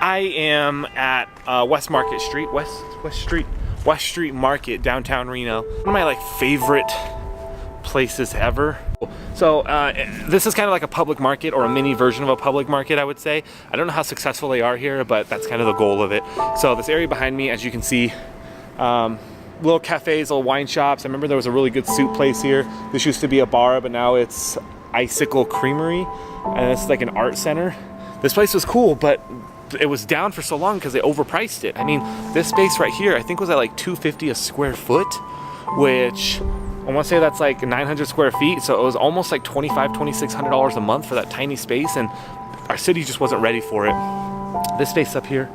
I am at West Street Market, downtown Reno. One of my like favorite places ever. So this is kind of like a public market, or a mini version of a public market, I would say. I don't know how successful they are here, but that's kind of the goal of it. So this area behind me, as you can see, little cafes, little wine shops. I remember there was a really good soup place here. This used to be a bar, but now it's Icicle Creamery, and it's like an art center. This place was cool, but it was down for so long because they overpriced it. I mean, this space right here, I think was at like $250 a square foot, which I want to say that's like 900 square feet. So it was almost like $2,600 a month for that tiny space, and our city just wasn't ready for it. This space up here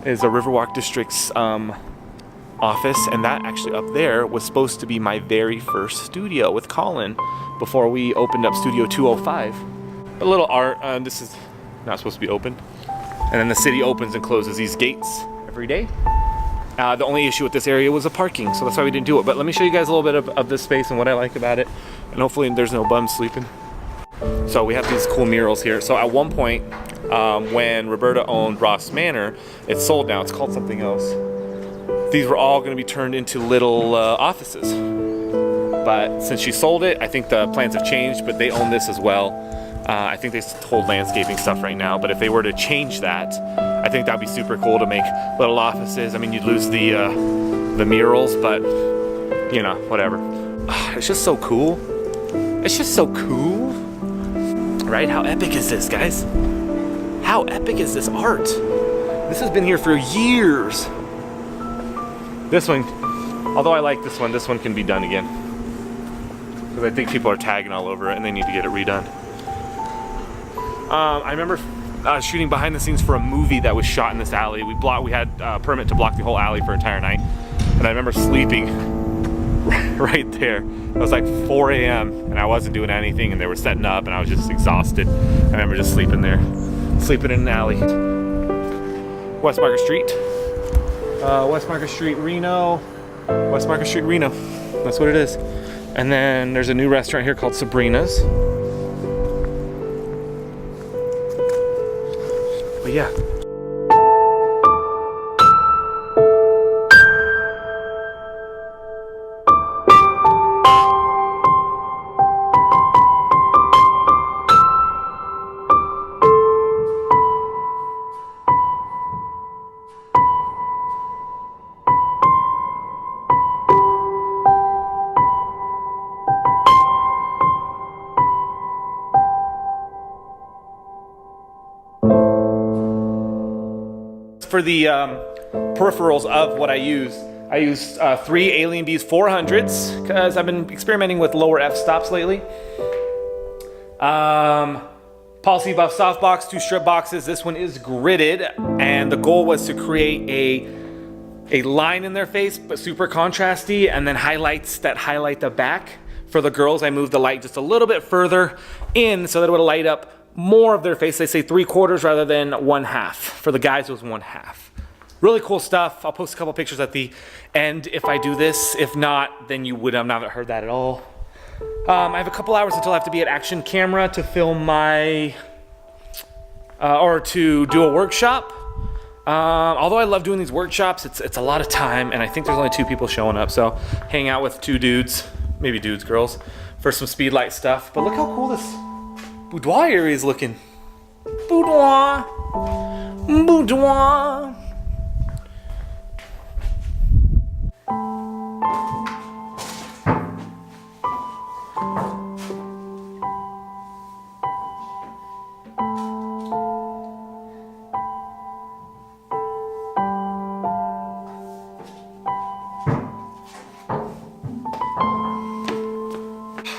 is a Riverwalk District's office, and that actually up there was supposed to be my very first studio with Colin before we opened up Studio 205. A little art. This is not supposed to be open. And then the city opens and closes these gates every day. The only issue with this area was the parking, so that's why we didn't do it. But let me show you guys a little bit of this space and what I like about it. And hopefully there's no bums sleeping. So we have these cool murals here. So at one point, when Roberta owned Ross Manor, it's sold now. It's called something else. These were all going to be turned into little offices. But since she sold it, I think the plans have changed, but they own this as well. I think they hold landscaping stuff right now, but if they were to change that, I think that'd be super cool to make little offices. I mean, you'd lose the murals, but you know, whatever. It's just so cool. It's just so cool, right? How epic is this, guys? How epic is this art? This has been here for years. This one, although I like this one can be done again, because I think people are tagging all over it and they need to get it redone. I remember shooting behind the scenes for a movie that was shot in this alley. We had a permit to block the whole alley for an entire night, and I remember sleeping right there. It was like 4 a.m. and I wasn't doing anything, and they were setting up, and I was just exhausted. I remember just sleeping there, sleeping in an alley. West Market Street, Reno. West Market Street, Reno. That's what it is. And then there's a new restaurant here called Sabrina's. But yeah. For the peripherals of what I use 3 Alien Bees 400s, because I've been experimenting with lower f-stops lately. Policy Buff softbox, 2 strip boxes. This one is gridded, and the goal was to create a line in their face, but super contrasty, and then highlights that highlight the back. For the girls, I moved the light just a little bit further in so that it would light up more of their face. They say 3/4 rather than 1/2. For the guys, it was 1/2. Really cool stuff. I'll post a couple pictures at the end if I do this. If not, then you would have not heard that at all. I have a couple hours until I have to be at Action Camera to film my, or to do a workshop. Although I love doing these workshops, it's a lot of time, and I think there's only 2 people showing up. So hang out with 2 dudes, maybe dudes, girls, for some speedlight stuff. But look how cool this boudoir area is looking. Boudoir. Boudoir.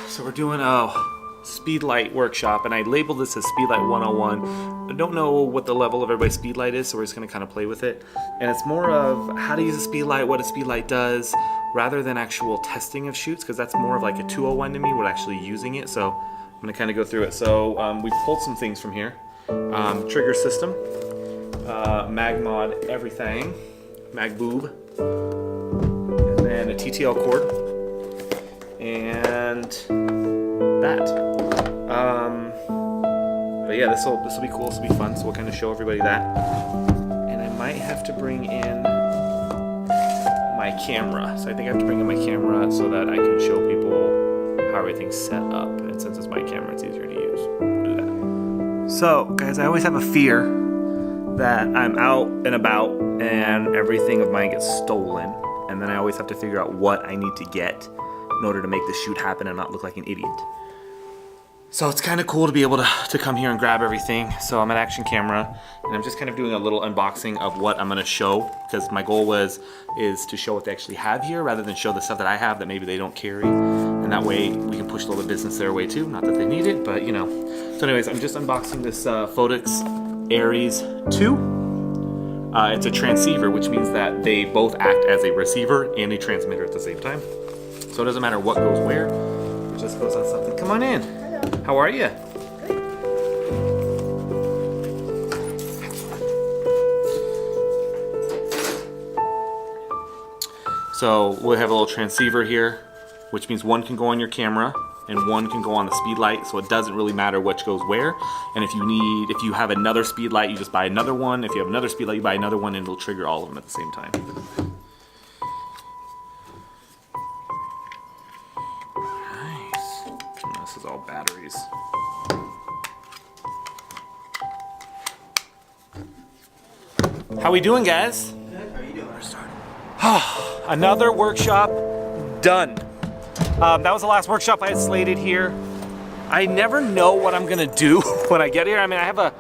So we're doing a speedlight workshop, and I labeled this as Speedlight 101. I don't know what the level of everybody's speedlight is, so we're just going to kind of play with it. And it's more of how to use a speedlight, what a speedlight does, rather than actual testing of shoots, because that's more of like a 201 to me, we're actually using it. So I'm going to kind of go through it. So we pulled some things from here. Trigger system, mag mod everything, mag boob, and then a TTL cord, and that. But yeah, this will be cool. This will be fun. So we'll kind of show everybody that. might have to bring in my camera. So I think I have to bring in my camera so that I can show people how everything's set up. And since it's my camera, it's easier to use. We'll do that. So guys, I always have a fear that I'm out and about and everything of mine gets stolen. And then I always have to figure out what I need to get in order to make the shoot happen and not look like an idiot. So it's kind of cool to be able to come here and grab everything. So I'm at Action Camera, and I'm just kind of doing a little unboxing of what I'm gonna show, because my goal is to show what they actually have here rather than show the stuff that I have that maybe they don't carry. And that way we can push a little bit of business their way too. Not that they need it, but you know. So anyways, I'm just unboxing this Photix Aries 2. It's a transceiver, which means that they both act as a receiver and a transmitter at the same time. So it doesn't matter what goes where, it just goes on something. Come on in. Hello. How are you? Good. So we'll have a little transceiver here, which means one can go on your camera and one can go on the speed light, so it doesn't really matter which goes where. And if you have another speed light, you just buy another one. If you have another speed light, you buy another one, and it'll trigger all of them at the same time. Nice. And this is all batteries. How we doing, guys? Good. How are you doing? We're starting. Another workshop done. That was the last workshop I had slated here. I never know what I'm gonna do when I get here. I mean, I have a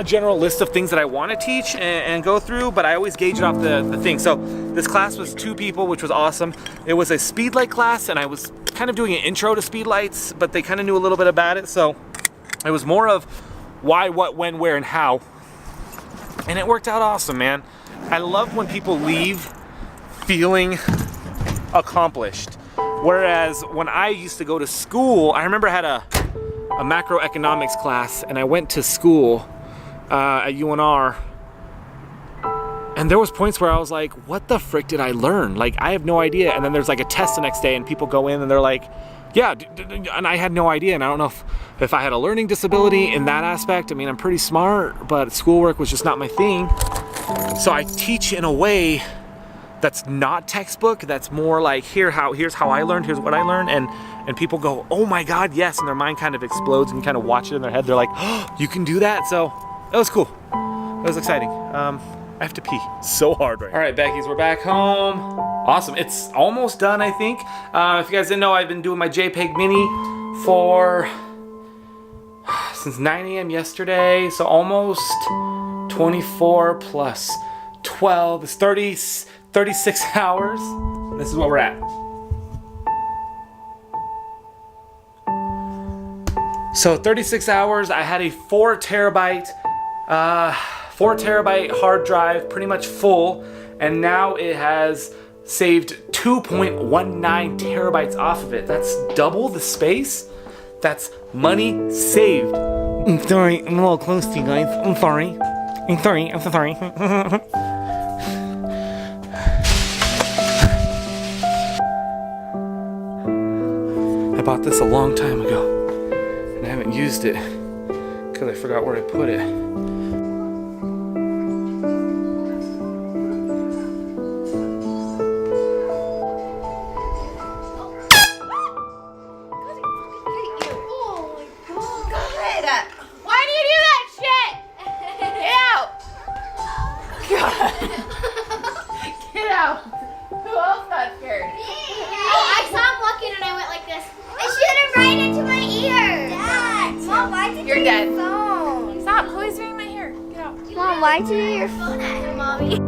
general list of things that I want to teach and go through, but I always gauge it off the thing. So this class was 2 people, which was awesome. It was a speedlight class, and I was kind of doing an intro to speedlights, but they kind of knew a little bit about it. So it was more of why, what, when, where, and how. And it worked out awesome, man. I love when people leave feeling accomplished. Whereas when I used to go to school, I remember I had a macroeconomics class, and I went to school at UNR, and there was points where I was like, what the frick did I learn? Like, I have no idea. And then there's like a test the next day, and people go in and they're like, yeah, and I had no idea. And I don't know if I had a learning disability in that aspect. I mean, I'm pretty smart, but schoolwork was just not my thing. So I teach in a way that's not textbook, that's more like, here's how I learned, here's what I learned, and people go, oh my God, yes, and their mind kind of explodes, and you kind of watch it in their head. They're like, oh, you can do that. So that was cool. That was exciting. I have to pee so hard right now. All right, Beckies, we're back home. Awesome, it's almost done, I think. If you guys didn't know, I've been doing my JPEG Mini since 9 a.m. yesterday, so almost 24 plus 12 is 36 hours. This is what we're at. So 36 hours. I had a 4 terabyte hard drive, pretty much full, and now it has saved 2.19 terabytes off of it. That's double the space. That's money saved. I'm sorry, I'm a little close to you guys. I'm sorry. I'm so sorry. I bought this a long time ago, and I haven't used it because I forgot where I put it. You're dead. Stop, Chloe's doing my hair. Get out. Mom, why'd you do your phone at him, Mommy?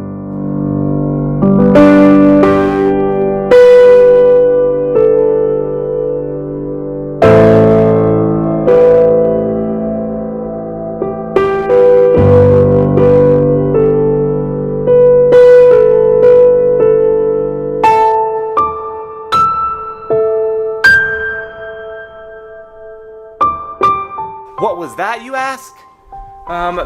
What was that, you ask?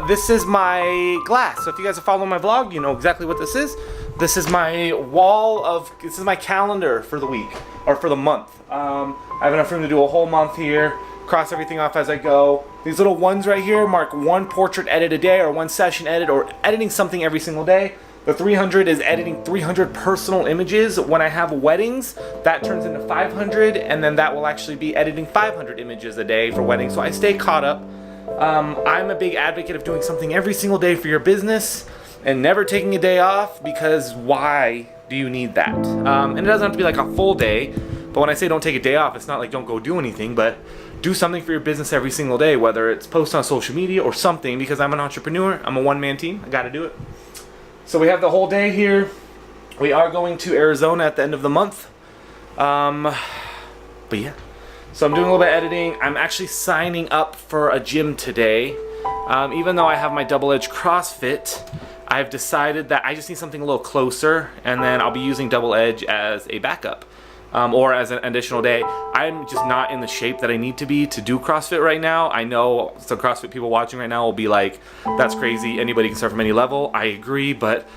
This is my glass. So if you guys are following my vlog, you know exactly what this is. This is my this is my calendar for the week, or for the month. I have enough room to do a whole month here. cross everything off as I go. These little ones right here mark one portrait edit a day or one session edit or editing something every single day. The 300 is editing 300 personal images. When I have weddings, that turns into 500, and then that will actually be editing 500 images a day for weddings, so I stay caught up. I'm a big advocate of doing something every single day for your business and never taking a day off, because why do you need that? And it doesn't have to be like a full day, but when I say don't take a day off, it's not like don't go do anything, but do something for your business every single day, whether it's post on social media or something, because I'm an entrepreneur, I'm a one-man team, I gotta do it. So we have the whole day here. We are going to Arizona at the end of the month. But yeah. So I'm doing a little bit of editing. I'm actually signing up for a gym today. Even though I have my double edge CrossFit, I've decided that I just need something a little closer, and then I'll be using double edge as a backup. Or as an additional day. I'm just not in the shape that I need to be to do CrossFit right now. I know some CrossFit people watching right now will be like, that's crazy, anybody can start from any level. I agree, but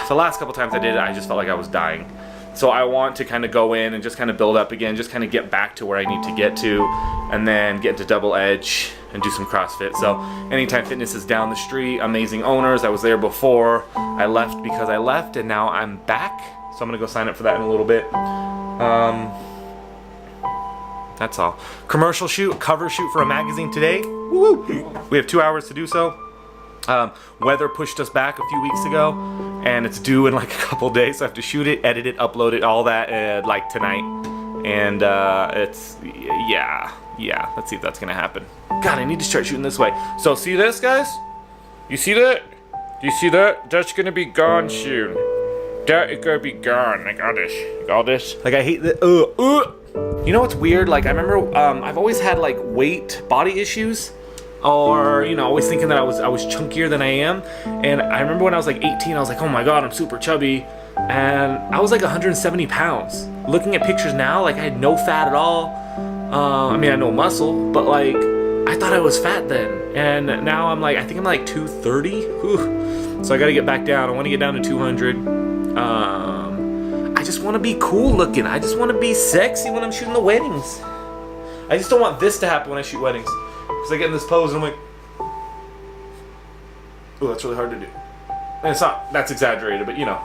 the last couple times I did it, I just felt like I was dying. So I want to kind of go in and just kind of build up again, just kind of get back to where I need to get to, and then get into double edge and do some CrossFit. So Anytime Fitness is down the street, amazing owners. I was there before. I left because I left, and now I'm back. So I'm gonna go sign up for that in a little bit. That's all. Commercial shoot, cover shoot for a magazine today. Woo-hoo. We have 2 hours to do so. Weather pushed us back a few weeks ago, and it's due in like a couple days, so I have to shoot it, edit it, upload it, all that like tonight. And it's, yeah, let's see if that's gonna happen. God, I need to start shooting this way. So see this, guys? You see that? Do you see that? That's gonna be gone soon. That is gonna be gone. I got this. Like, I hate the You know what's weird? Like, I remember I've always had like body issues, or you know, always thinking that I was chunkier than I am. And I remember when I was like 18, I was like, oh my god, I'm super chubby, and I was like 170 pounds. Looking at pictures now, like I had no fat at all. I mean, I had no muscle, but like I thought I was fat then, and now I'm like, I think I'm like 230. Whew. So I got to get back down. I want to get down to 200. I just want to be cool looking. I just want to be sexy when I'm shooting the weddings. I just don't want this to happen when I shoot weddings, because I get in this pose and I'm like, oh, that's really hard to do. And it's not, that's exaggerated, but you know,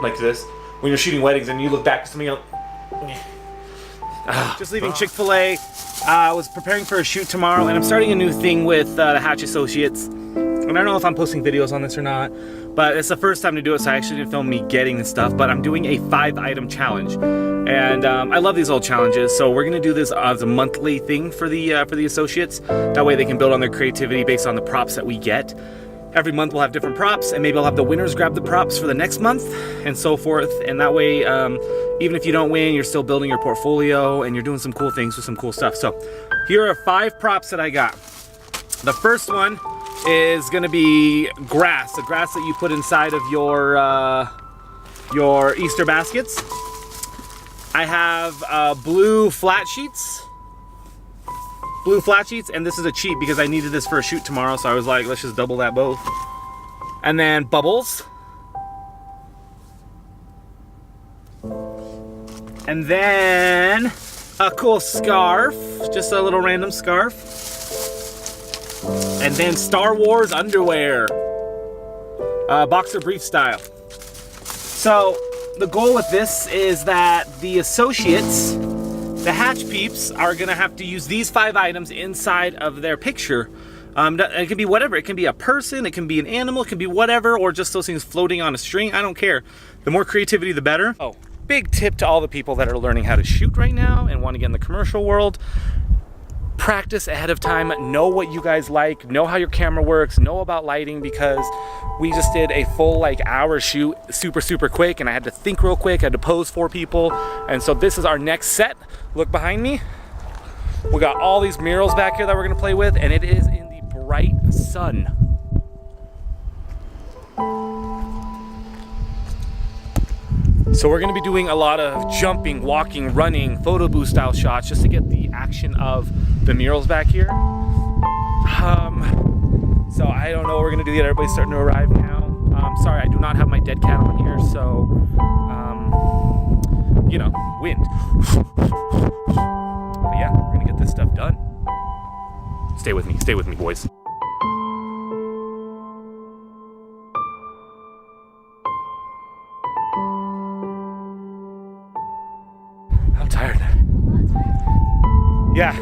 like this. When you're shooting weddings and you look back at something, you're like, just leaving Chick-fil-A. I was preparing for a shoot tomorrow, and I'm starting a new thing with the Hatch Associates. And I don't know if I'm posting videos on this or not, but it's the first time to do it, so I actually didn't film me getting this stuff. But I'm doing a 5-item challenge, and I love these old challenges. So we're gonna do this as a monthly thing for the associates. That way they can build on their creativity based on the props that we get. Every month we'll have different props, and maybe I'll have the winners grab the props for the next month, and so forth. And that way, even if you don't win, you're still building your portfolio, and you're doing some cool things with some cool stuff. So here are 5 props that I got. The first one is gonna be grass, the grass that you put inside of your Easter baskets. I have blue flat sheets, and this is a cheat because I needed this for a shoot tomorrow, so I was like, let's just double that both. And then bubbles. And then a cool scarf, just a little random scarf. And then Star Wars underwear, boxer brief style. So the goal with this is that the associates, the Hatch peeps, are gonna have to use these 5 items inside of their picture. It can be whatever. It can be a person, it can be an animal, it can be whatever, or just those things floating on a string. I don't care. The more creativity, the better. Oh, big tip to all the people that are learning how to shoot right now and want to get in the commercial world. Practice ahead of time, know what you guys like, know how your camera works, know about lighting, because we just did a full like hour shoot super quick, and I had to think real quick, I had to pose for people. And so this is our next set. Look behind me. We got all these murals back here that we're gonna play with, and it is in the bright sun. So we're gonna be doing a lot of jumping, walking, running, photo booth style shots just to get the action of the murals back here. So I don't know what we're gonna do yet. Everybody's starting to arrive now. Sorry, I do not have my dead cat on here, so, you know, wind. But yeah, we're gonna get this stuff done. Stay with me, boys. I'm tired. Yeah.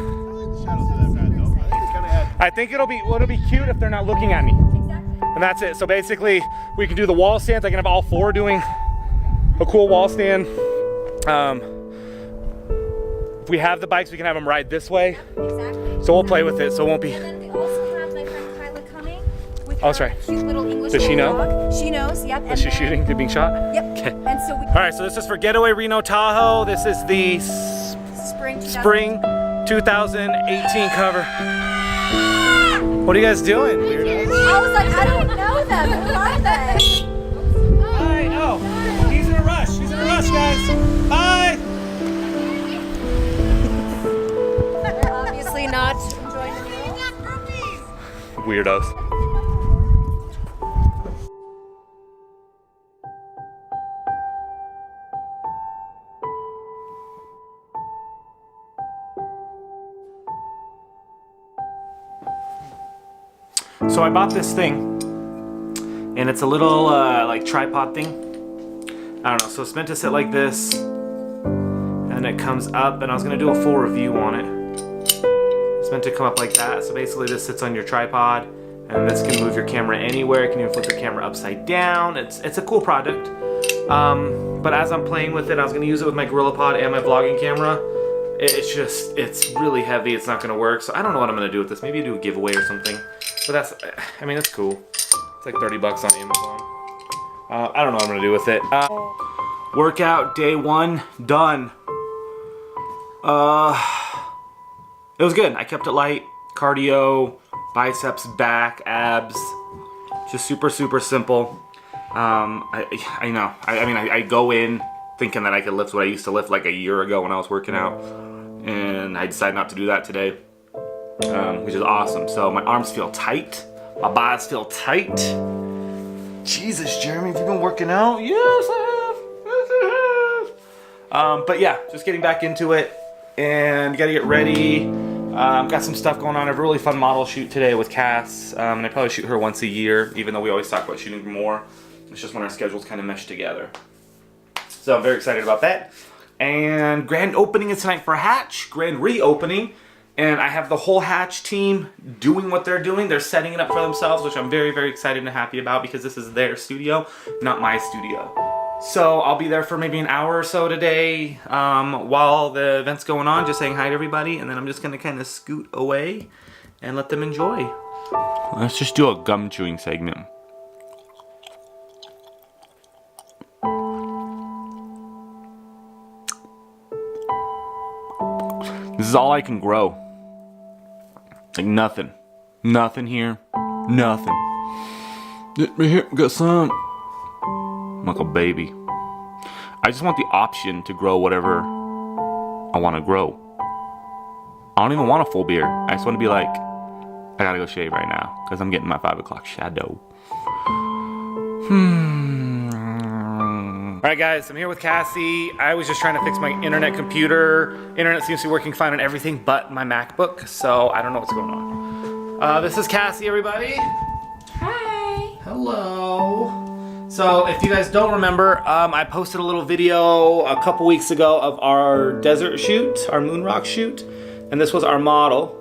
I think it'll be cute if they're not looking at me. And that's it. So basically, we can do the wall stands. I can have all four doing a cool wall stand. If we have the bikes, we can have them ride this way. Exactly. So we'll play with it, so it won't be. And then we also have my friend Kyla coming with Oh, that's her right. cute little English Does she know? dog. She knows, yep. Is she shooting? They're being shot? Yep. Okay. And so we All right, so this is for Getaway Reno Tahoe. This is the spring 2018 cover. What are you guys doing? Weirdos? I was like, I don't know them. Who are they? Hi. Oh, he's in a rush. He's in a rush, guys. Bye. They're obviously not enjoying the meal. Weirdos. So I bought this thing, and it's a little like tripod thing. I don't know, so it's meant to sit like this, and it comes up, and I was gonna do a full review on it. It's meant to come up like that, so basically this sits on your tripod, and this can move your camera anywhere. It can even flip your camera upside down. It's a cool product. But as I'm playing with it, I was gonna use it with my GorillaPod and my vlogging camera. It's really heavy, it's not gonna work, so I don't know what I'm gonna do with this. Maybe do a giveaway or something. But that's, I mean, it's cool. It's like 30 bucks on Amazon. I don't know what I'm gonna do with it. Workout day 1 done. It was good. I kept it light. Cardio, biceps, back, abs. Just super simple. I know. I mean, I go in thinking that I could lift what I used to lift like a year ago when I was working out, and I decided not to do that today. Which is awesome. So my arms feel tight, my biceps feel tight. Jesus, Jeramie, have you been working out? Yes, I have. Yes, I have. But yeah, just getting back into it, and gotta get ready. Got some stuff going on. I have a really fun model shoot today with Cass, and I probably shoot her once a year, even though we always talk about shooting more. It's just when our schedules kind of mesh together. So I'm very excited about that. And grand opening is tonight for Hatch, grand reopening. And I have the whole Hatch team doing what they're doing. They're setting it up for themselves, which I'm very excited and happy about, because this is their studio, not my studio. So I'll be there for maybe an hour or so today while the event's going on, just saying hi to everybody, and then I'm just gonna kind of scoot away and let them enjoy. Let's just do a gum chewing segment. This is all I can grow. Like nothing. Nothing here. Nothing. Right here, got some. I'm like a baby. I just want the option to grow whatever I want to grow. I don't even want a full beard. I just want to be like, I gotta go shave right now because I'm getting my 5 o'clock shadow. Alright guys, I'm here with Cassie. I was just trying to fix my internet computer. Internet seems to be working fine on everything but my MacBook, so I don't know what's going on. This is Cassie, everybody. Hi. Hello. So if you guys don't remember, I posted a little video a couple weeks ago of our desert shoot, our moon rock shoot, and this was our model.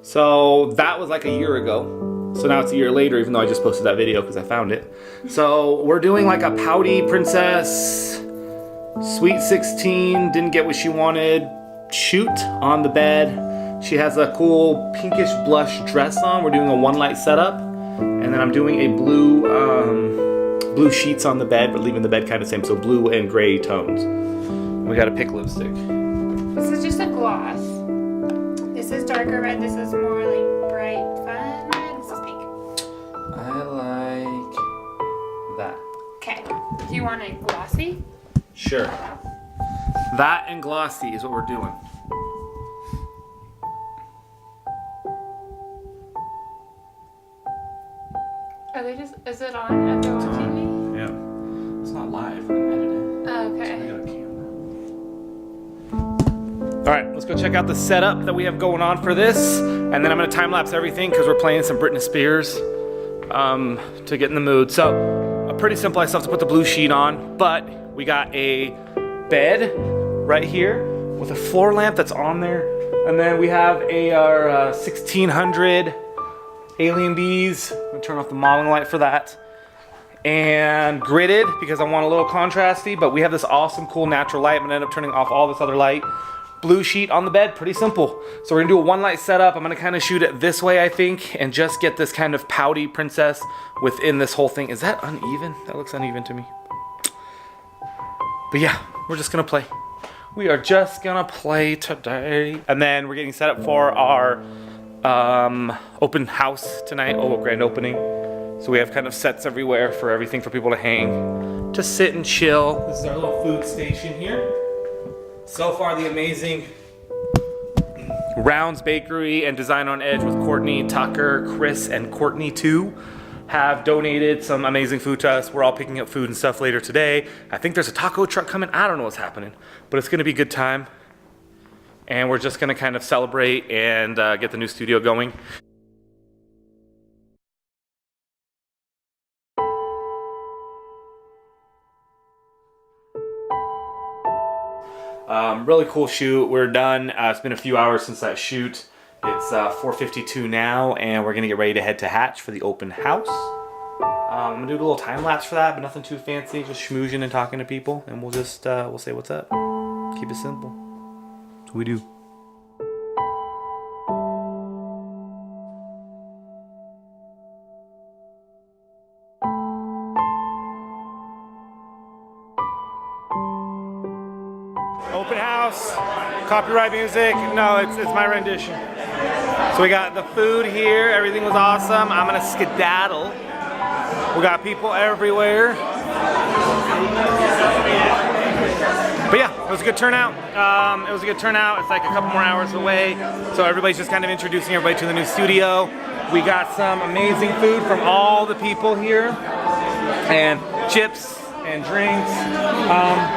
So that was like a year ago. So now it's a year later, even though I just posted that video because I found it. So we're doing like a pouty princess, sweet 16, didn't get what she wanted, shoot on the bed. She has a cool pinkish blush dress on. We're doing a one light setup. And then I'm doing a blue sheets on the bed, but leaving the bed kind of same. So blue and gray tones. We gotta pick lipstick. This is just a gloss. This is darker red. This is more like bright, fun red. This is pink. I like that. Okay. Do you want a glossy? Sure. That and glossy is what we're doing. Are they just, is it on after watching me? Yeah. It's not live, we're gonna edit it. Oh, okay. So I got a camera. All right, let's go check out the setup that we have going on for this, and then I'm gonna time lapse everything because we're playing some Britney Spears to get in the mood. So, pretty simple. I still have to put the blue sheet on, but we got a bed right here with a floor lamp that's on there, and then we have our 1600 Alien Bees. I'm gonna turn off the modeling light for that. And gridded because I want a little contrasty, but we have this awesome, cool natural light. I'm gonna end up turning off all this other light. Blue sheet on the bed, pretty simple. So we're gonna do a one light setup. I'm gonna kind of shoot it this way, I think, and just get this kind of pouty princess within this whole thing. Is that uneven? That looks uneven to me. But yeah, we're just gonna play. We are just gonna play today. And then we're getting set up for our open house tonight, grand opening. So we have kind of sets everywhere for everything for people to hang, to sit and chill. This is our little food station here. So far, the amazing Rounds Bakery and Design on Edge with Courtney, Tucker, Chris, and Courtney too have donated some amazing food to us. We're all picking up food and stuff later today. I think there's a taco truck coming. I don't know what's happening, but it's gonna be a good time. And we're just gonna kind of celebrate and get the new studio going. Really cool shoot. We're done. It's been a few hours since that shoot. It's 4:52 now, and we're gonna get ready to head to Hatch for the open house. I'm gonna do a little time lapse for that, but nothing too fancy. Just schmoozing and talking to people, and we'll just we'll say what's up. Keep it simple. That's what we do. Open house, copyright music. No, it's my rendition. So we got the food here. Everything was awesome. I'm gonna skedaddle. We got people everywhere. But yeah, it was a good turnout. It's like a couple more hours away. So everybody's just kind of introducing everybody to the new studio. We got some amazing food from all the people here. And chips and drinks,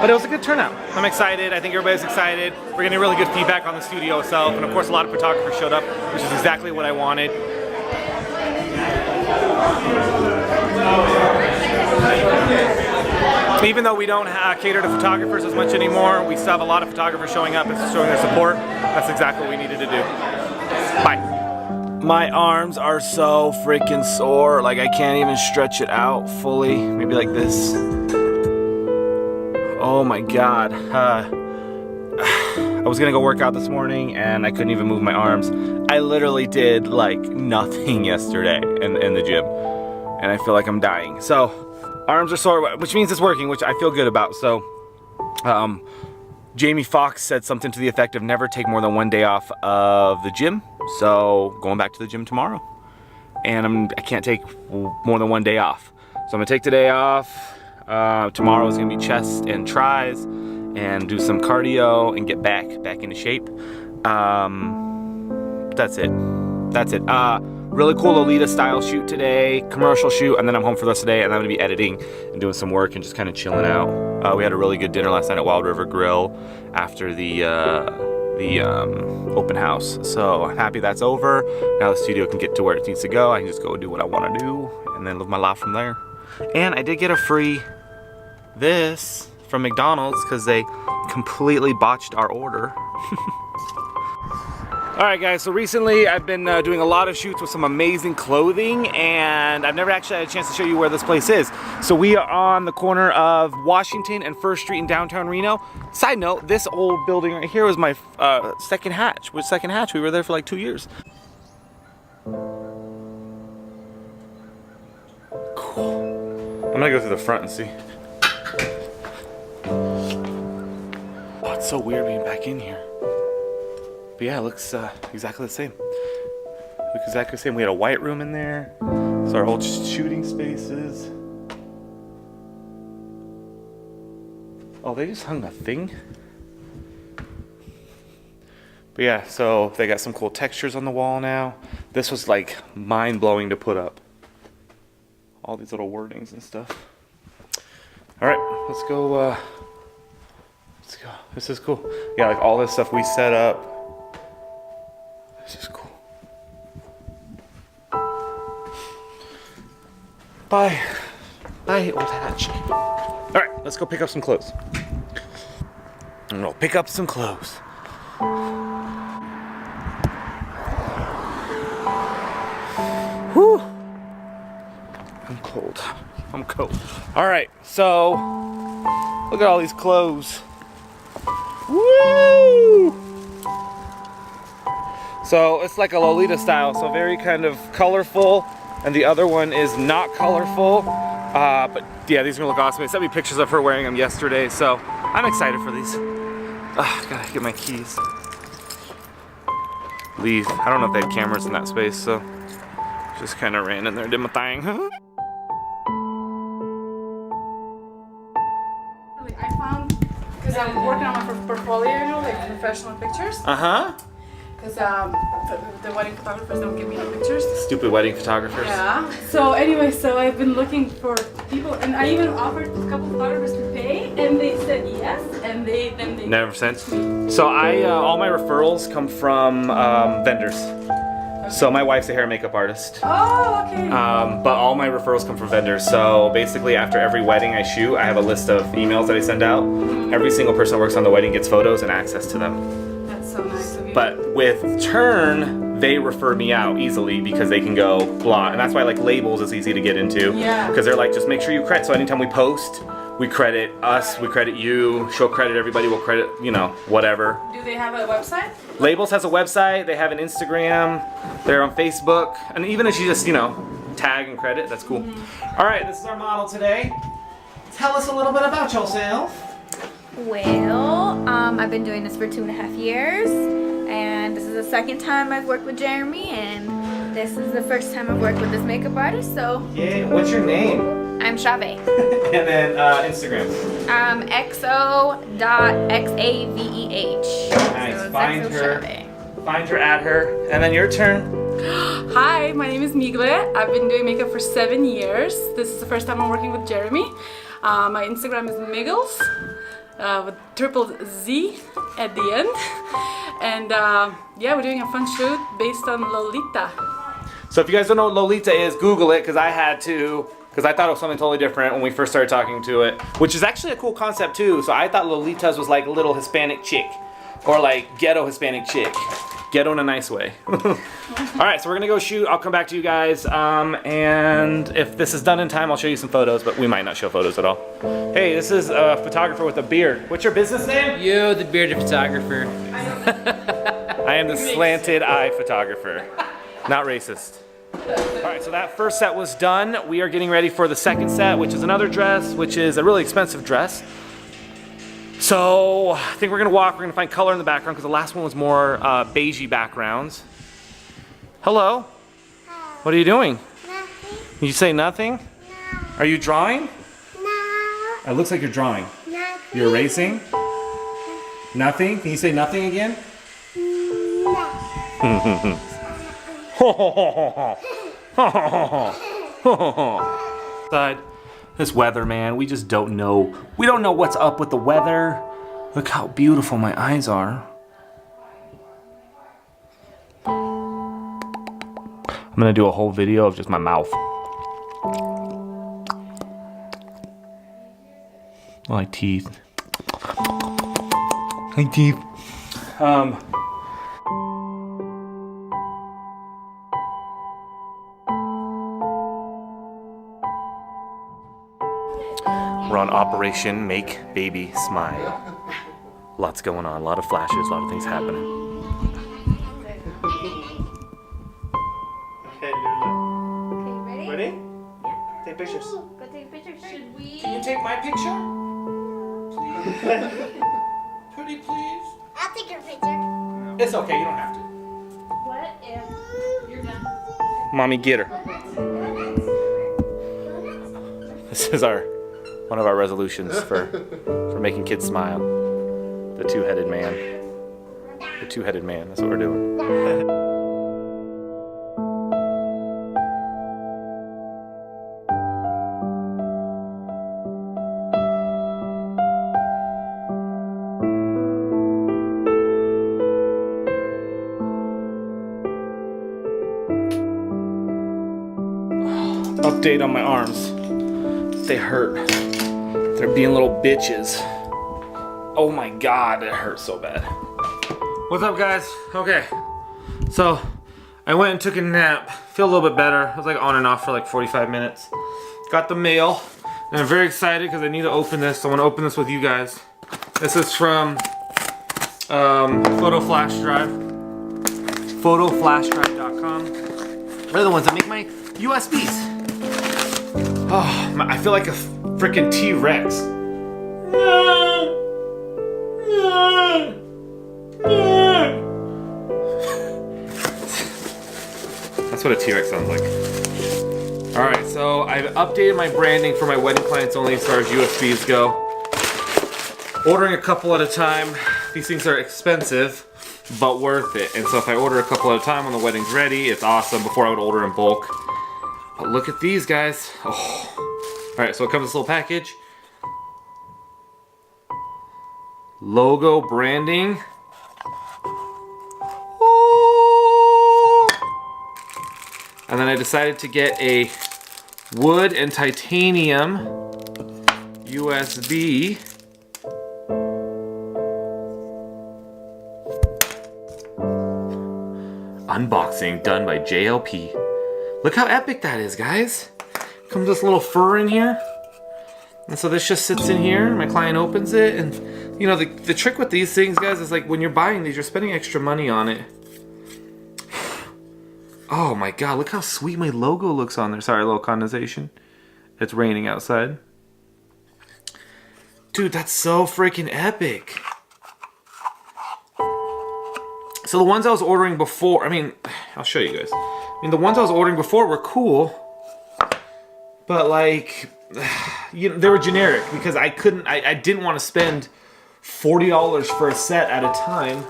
but it was a good turnout. I'm excited. I think everybody's excited. We're getting really good feedback on the studio itself, and of course a lot of photographers showed up, which is exactly what I wanted. Even though we don't cater to photographers as much anymore, we still have a lot of photographers showing up and showing their support. That's exactly what we needed to do. Bye. My arms are so freaking sore, like I can't even stretch it out fully. Maybe like this. Oh my God. I was gonna go work out this morning and I couldn't even move my arms. I literally did like nothing yesterday in the gym, and I feel like I'm dying. So arms are sore, which means it's working, which I feel good about. So Jamie Foxx said something to the effect of never take more than one day off of the gym. So going back to the gym tomorrow, and I can't take more than one day off. So I'm gonna take today off. Tomorrow is gonna be chest and tris, and do some cardio and get back into shape. That's it. Really cool Lolita style shoot today, commercial shoot, and then I'm home for the rest of the day, and I'm gonna be editing and doing some work and just kind of chilling out. We had a really good dinner last night at Wild River Grill after the open house. So I'm happy that's over. Now the studio can get to where it needs to go. I can just go do what I want to do and then live my life from there. And I did get a free this from McDonald's because they completely botched our order. Alright guys, so recently I've been doing a lot of shoots with some amazing clothing, and I've never actually had a chance to show you where this place is. So we are on the corner of Washington and 1st Street in downtown Reno. Side note, this old building right here was my second hatch. We were there for like 2 years. Cool. I'm gonna go through the front and see. Oh, it's so weird being back in here. But yeah, it looks exactly the same. We had a white room in there. It's our old shooting spaces. Oh, they just hung a thing? But yeah, so they got some cool textures on the wall now. This was like mind-blowing to put up. All these little wordings and stuff. All right, let's go Let's go. This is cool. Yeah, like all this stuff we set up. This is cool. Bye. Bye, old hatch. All right, let's go pick up some clothes. I'm gonna pick up some clothes. Whew. I'm cold. I'm cold. All right, so look at all these clothes. Woo! So it's like a Lolita style, so very kind of colorful, and the other one is not colorful. But yeah, these are gonna look awesome. They sent me pictures of her wearing them yesterday, so I'm excited for these. Gotta get my keys. Leave. I don't know if they had cameras in that space, so just kind of ran in there, did my thing. I found, because I'm working on my portfolio, you know, like professional pictures. Uh-huh. Because the wedding photographers don't give me no pictures. Stupid wedding photographers. Yeah. So anyway, so I've been looking for people, and I even offered a couple photographers to pay, and they said yes, and they Never since. So all my referrals come from vendors. So my wife's a hair and makeup artist. Oh, okay. But all my referrals come from vendors. So basically after every wedding I shoot, I have a list of emails that I send out. Every single person that works on the wedding gets photos and access to them. That's so nice of you. But with Turn, they refer me out easily because they can go blah. And that's why like labels is easy to get into. Yeah. Because they're like, just make sure you credit. So anytime we post, we credit us, we credit you, she'll credit everybody, we'll credit, you know, whatever. Do they have a website? Labels has a website, they have an Instagram, they're on Facebook, and even if you just, you know, tag and credit, that's cool. All right, this is our model today. Tell us a little bit about yourself. Well, I've been doing this for 2.5 years, and this is the second time I've worked with Jeramie, and this is the first time I've worked with this makeup artist, so. Yeah, what's your name? I'm Shave. And then Instagram. XO.XAVEH. Nice, So find XO her. Shave. Find her, add her, and then your turn. Hi, my name is Migle. I've been doing makeup for 7 years. This is the first time I'm working with Jeramie. My Instagram is Miggles, with triple Z at the end. And yeah, we're doing a fun shoot based on Lolita. So if you guys don't know what Lolita is, Google it, because I had to, because I thought it was something totally different when we first started talking to it, which is actually a cool concept too. So I thought Lolitas was like a little Hispanic chick, or like ghetto Hispanic chick. Ghetto in a nice way. All right, so we're gonna go shoot. I'll come back to you guys, and if this is done in time, I'll show you some photos, but we might not show photos at all. Hey, this is a photographer with a beard. What's your business name? You, the bearded photographer. I am the slanted eye photographer. Not racist. All right, so that first set was done. We are getting ready for the second set, which is another dress, which is a really expensive dress. So I think we're gonna walk, we're gonna find color in the background because the last one was more beigey backgrounds. Hello? Hi. What are you doing? Nothing. You say nothing? No. Are you drawing? No. It looks like you're drawing. Nothing. You're erasing? Nothing? Can you say nothing again? Side. This weather, man, we just don't know. We don't know what's up with the weather. Look how beautiful my eyes are. I'm gonna do a whole video of just my mouth. My teeth. My teeth. We're on Operation Make Baby Smile. Lots going on, a lot of flashes, a lot of things happening. Okay, Okay, ready? ready? Yeah. Take pictures. Go take a picture. Should we? Can you take my picture? Please. Pretty please. I'll take your picture. It's okay, you don't have to. What if you're done? Mommy, get her. This is one of our resolutions for making kids smile. The two-headed man. The two-headed man, that's what we're doing. Update on my arms. They hurt. They're being little bitches. Oh my god, it hurts so bad. What's up, guys? Okay, so I went and took a nap. Feel a little bit better. I was like on and off for like 45 minutes. Got the mail, and I'm very excited because I need to open this. I want to open this with you guys. This is from Photo Flash Drive. PhotoFlashDrive.com. They're the ones that make my USBs. Oh, I feel like a freaking T-Rex. That's what a T-Rex sounds like. Alright, so I've updated my branding for my wedding clients only as far as USBs go. Ordering a couple at a time. These things are expensive, but worth it. And so if I order a couple at a time when the wedding's ready, it's awesome. Before I would order in bulk. But look at these guys. Oh. Alright, so it comes with this little package. Logo branding. And then I decided to get a wood and titanium USB. Unboxing done by JLP. Look how epic that is, guys. Comes with this little fur in here. And so this just sits in here. My client opens it. And you know, the trick with these things, guys, is like when you're buying these, you're spending extra money on it. Oh my god, look how sweet my logo looks on there. Sorry, a little condensation. It's raining outside. Dude, that's so freaking epic. So the ones I was ordering before, I mean, I'll show you guys. I mean, the ones I was ordering before were cool. But like, you know, they were generic because I didn't want to spend $40 for a set at a time.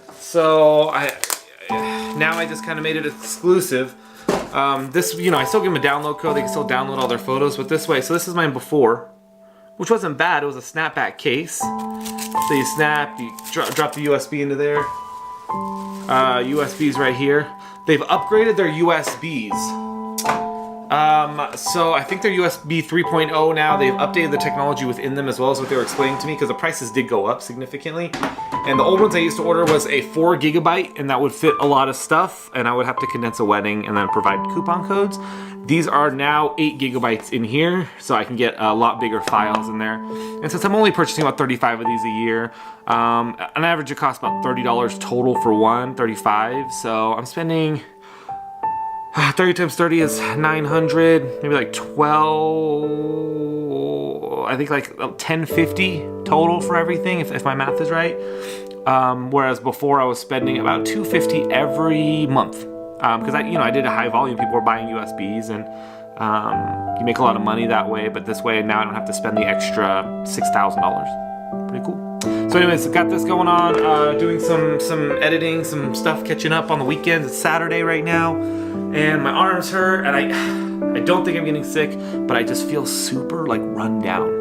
So now I just kind of made it exclusive. This, you know, I still give them a download code. They can still download all their photos, but this way. So this is mine before, which wasn't bad. It was a snapback case. So you snap, you drop the USB into there. USBs right here. They've upgraded their USBs. So I think they're USB 3.0 now. They've updated the technology within them as well as what they were explaining to me because the prices did go up significantly. And the old ones I used to order was a 4 GB and that would fit a lot of stuff and I would have to condense a wedding and then provide coupon codes. These are now 8 GB in here, so I can get a lot bigger files in there. And since I'm only purchasing about 35 of these a year, on average it costs about $30 total for one, 35. So I'm spending 30 times 30 is 900, maybe like 12, I think like 1050 total for everything, if my math is right. Whereas before I was spending about $250 every month. Because I did a high volume, people were buying USBs and you make a lot of money that way, but this way now I don't have to spend the extra $6,000. Pretty cool. So anyways, got this going on, doing some editing, some stuff, catching up on the weekends. It's Saturday right now. And my arms hurt, and I don't think I'm getting sick, but I just feel super like run down.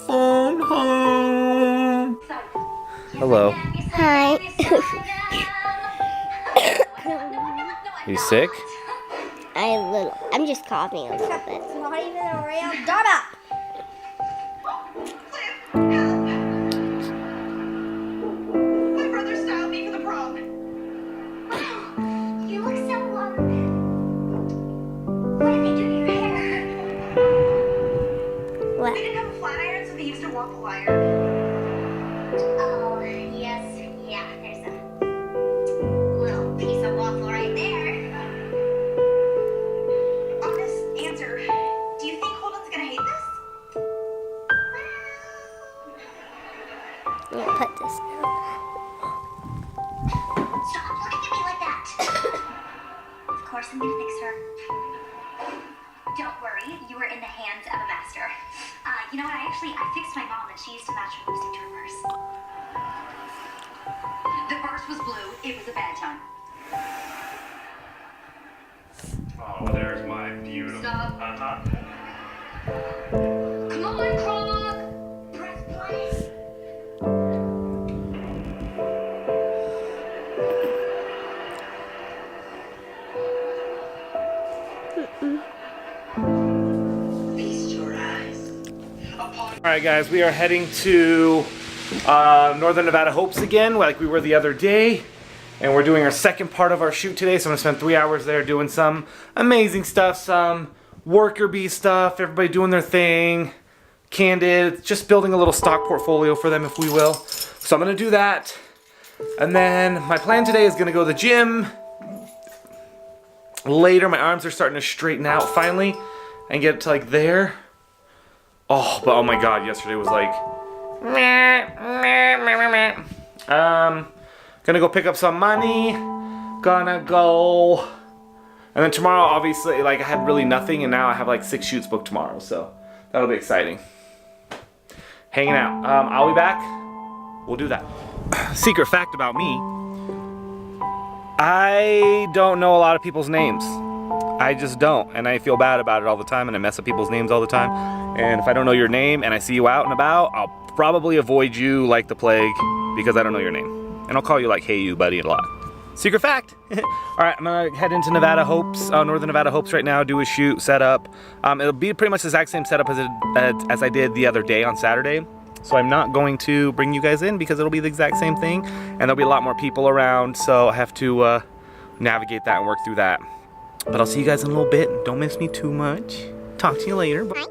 Phone home. Hello. Hi. You sick? I'm just coughing a little bit. It's not even a real donut. My brother styled me for the prom. You look so What did they do to your hair? What? They didn't have a flat iron, so they used a waffle iron. Oh, yes. Yeah, there's a little piece of waffle right there. Honest answer. Do you think Holden's gonna hate this? I'm gonna put this down. Stop looking at me like that. Of course I'm gonna fix her. Don't worry, you were in the hands of a master. You know what, I fixed my mom and she used to match her lipstick to her purse. The purse was blue, it was a bad time. Oh, there's my beautiful. Stop. Come on, Krog! Press play. Alright guys, we are heading to Northern Nevada Hopes again, like we were the other day. And we're doing our second part of our shoot today, so I'm going to spend 3 hours there doing some amazing stuff, some worker bee stuff, everybody doing their thing, candid, just building a little stock portfolio for them, if we will. So I'm going to do that. And then my plan today is going to go to the gym. Later, my arms are starting to straighten out finally and get to like there. Oh, but oh my god, yesterday was like... Gonna go pick up some money. Gonna go... And then tomorrow, obviously, like I had really nothing, and now I have like 6 shoots booked tomorrow, so that'll be exciting. Hanging out. I'll be back. We'll do that. Secret fact about me. I don't know a lot of people's names. I just don't, and I feel bad about it all the time, and I mess up people's names all the time. And if I don't know your name and I see you out and about, I'll probably avoid you like the plague because I don't know your name. And I'll call you like, hey you buddy, a lot. Secret fact. Alright, I'm gonna head into Nevada Hopes, Northern Nevada Hopes right now, do a shoot, set up. It'll be pretty much the exact same setup as I did the other day on Saturday. So I'm not going to bring you guys in because it'll be the exact same thing. And there'll be a lot more people around, so I have to navigate that and work through that. But I'll see you guys in a little bit. Don't miss me too much. Talk to you later. Bye.